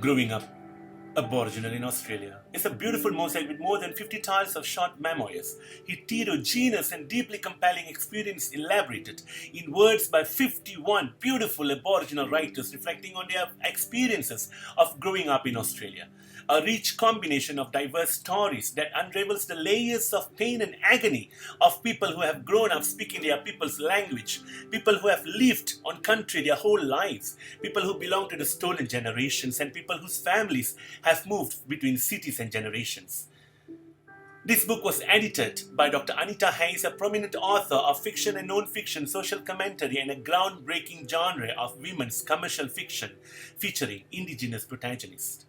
Growing up Aboriginal in Australia. It's a beautiful mosaic with more than 50 tales of short memoirs, heterogeneous and deeply compelling experience elaborated in words by 51 beautiful Aboriginal writers reflecting on their experiences of growing up in Australia. A rich combination of diverse stories that unravels the layers of pain and agony of people who have grown up speaking their people's language, people who have lived on country their whole lives, people who belong to the stolen generations, and people whose families have moved between cities and generations. This book was edited by Dr. Anita Hayes, a prominent author of fiction and non-fiction, social commentary, and a groundbreaking genre of women's commercial fiction featuring Indigenous protagonists.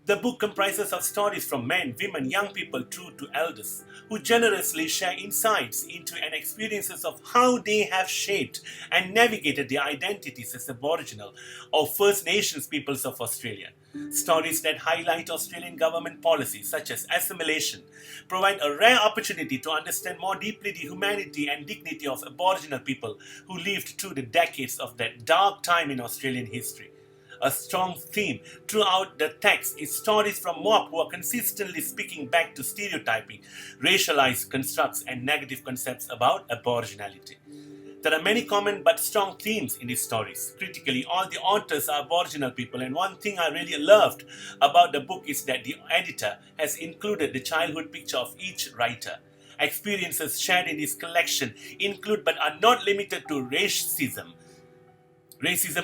The book comprises of stories from men, women, young people through to elders who generously share insights into and experiences of how they have shaped and navigated their identities as Aboriginal or First Nations peoples of Australia. Stories that highlight Australian government policies such as assimilation provide a rare opportunity to understand more deeply the humanity and dignity of Aboriginal people who lived through the decades of that dark time in Australian history. A strong theme throughout the text is stories from mob who are consistently speaking back to stereotyping, racialized constructs, and negative concepts about Aboriginality. There are many common but strong themes in these stories. Critically, all the authors are Aboriginal people, and one thing I really loved about the book is that the editor has included the childhood picture of each writer. Experiences shared in this collection include but are not limited to racism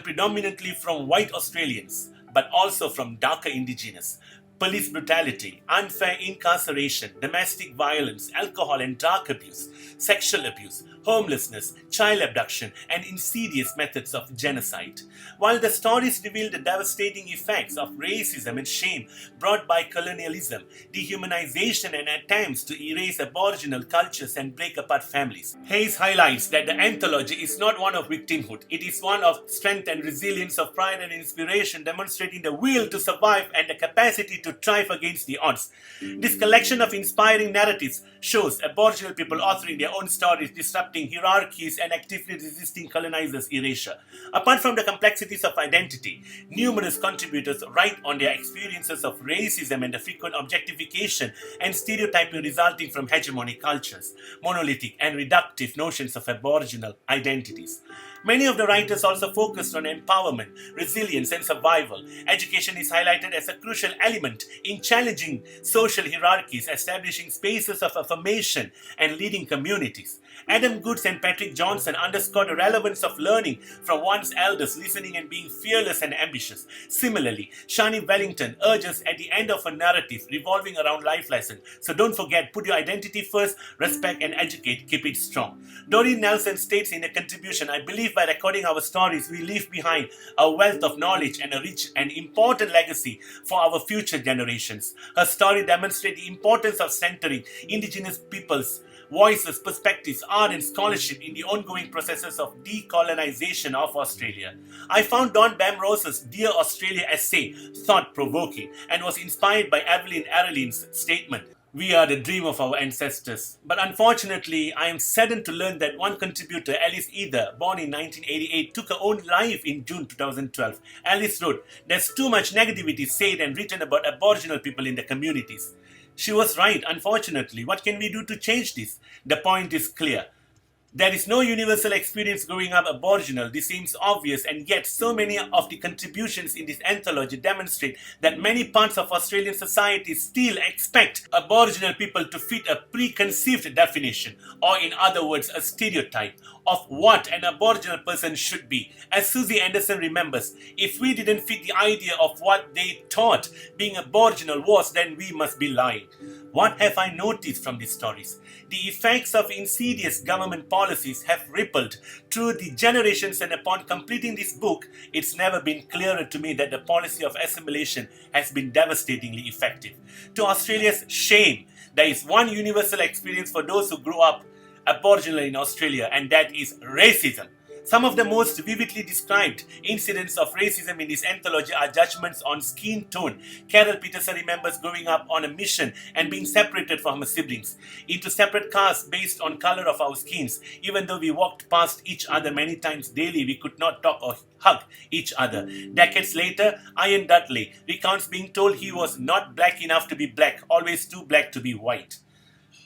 predominantly from white Australians, but also from darker Indigenous, police brutality, unfair incarceration, domestic violence, alcohol and drug abuse, sexual abuse, homelessness, child abduction, and insidious methods of genocide. While the stories reveal the devastating effects of racism and shame brought by colonialism, dehumanization, and attempts to erase Aboriginal cultures and break apart families, Hayes highlights that the anthology is not one of victimhood. It is one of strength and resilience, of pride and inspiration, demonstrating the will to survive and the capacity to thrive against the odds. This collection of inspiring narratives shows Aboriginal people authoring their own stories, disrupting hierarchies and actively resisting colonizers' erasure. Apart from the complexities of identity, numerous contributors write on their experiences of racism and the frequent objectification and stereotyping resulting from hegemonic cultures, monolithic and reductive notions of Aboriginal identities. Many of the writers also focused on empowerment, resilience, and survival. Education is highlighted as a crucial element in challenging social hierarchies, establishing spaces of affirmation, and leading communities. Adam Goods and Patrick Johnson underscore the relevance of learning from one's elders, listening and being fearless and ambitious. Similarly, Shani Wellington urges at the end of a narrative revolving around life lessons. So don't forget, put your identity first, respect and educate, keep it strong. Doreen Nelson states in a contribution, I believe by recording our stories, we leave behind a wealth of knowledge and a rich and important legacy for our future generations. Her story demonstrates the importance of centering Indigenous peoples' voices, perspectives, art, and scholarship in the ongoing processes of decolonization of Australia. I found Don Bamrose's Dear Australia essay thought-provoking and was inspired by Evelyn Aroline's statement, "We are the dream of our ancestors." But unfortunately, I am saddened to learn that one contributor, Alice Either, born in 1988, took her own life in June 2012. Alice wrote, "There's too much negativity said and written about Aboriginal people in the communities." She was right, unfortunately. What can we do to change this? The point is clear. There is no universal experience growing up Aboriginal. This seems obvious, and yet so many of the contributions in this anthology demonstrate that many parts of Australian society still expect Aboriginal people to fit a preconceived definition, or in other words, a stereotype of what an Aboriginal person should be. As Susie Anderson remembers, if we didn't fit the idea of what they thought being Aboriginal was, then we must be lying. What have I noticed from these stories? The effects of insidious government policies have rippled through the generations, and upon completing this book, it's never been clearer to me that the policy of assimilation has been devastatingly effective. To Australia's shame, there is one universal experience for those who grew up Aboriginal in Australia, and that is racism. Some of the most vividly described incidents of racism in this anthology are judgments on skin tone. Carol Peterson remembers growing up on a mission and being separated from her siblings into separate castes based on color of our skins. Even though we walked past each other many times daily, we could not talk or hug each other. Decades later, Ian Dudley recounts being told he was not black enough to be black, always too black to be white.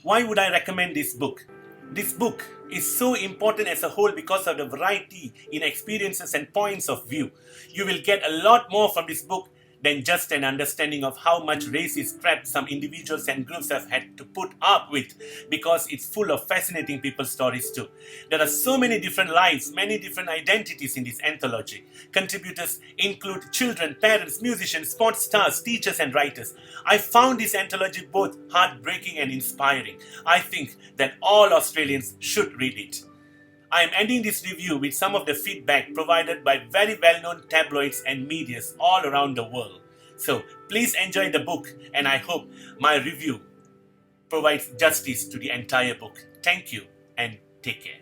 Why would I recommend this book? This book is so important as a whole because of the variety in experiences and points of view. You will get a lot more from this book than just an understanding of how much racist crap some individuals and groups have had to put up with, because it's full of fascinating people's stories too. There are so many different lives, many different identities in this anthology. Contributors include children, parents, musicians, sports stars, teachers and writers. I found this anthology both heartbreaking and inspiring. I think that all Australians should read it. I am ending this review with some of the feedback provided by very well-known tabloids and medias all around the world. So please enjoy the book, and I hope my review provides justice to the entire book. Thank you and take care.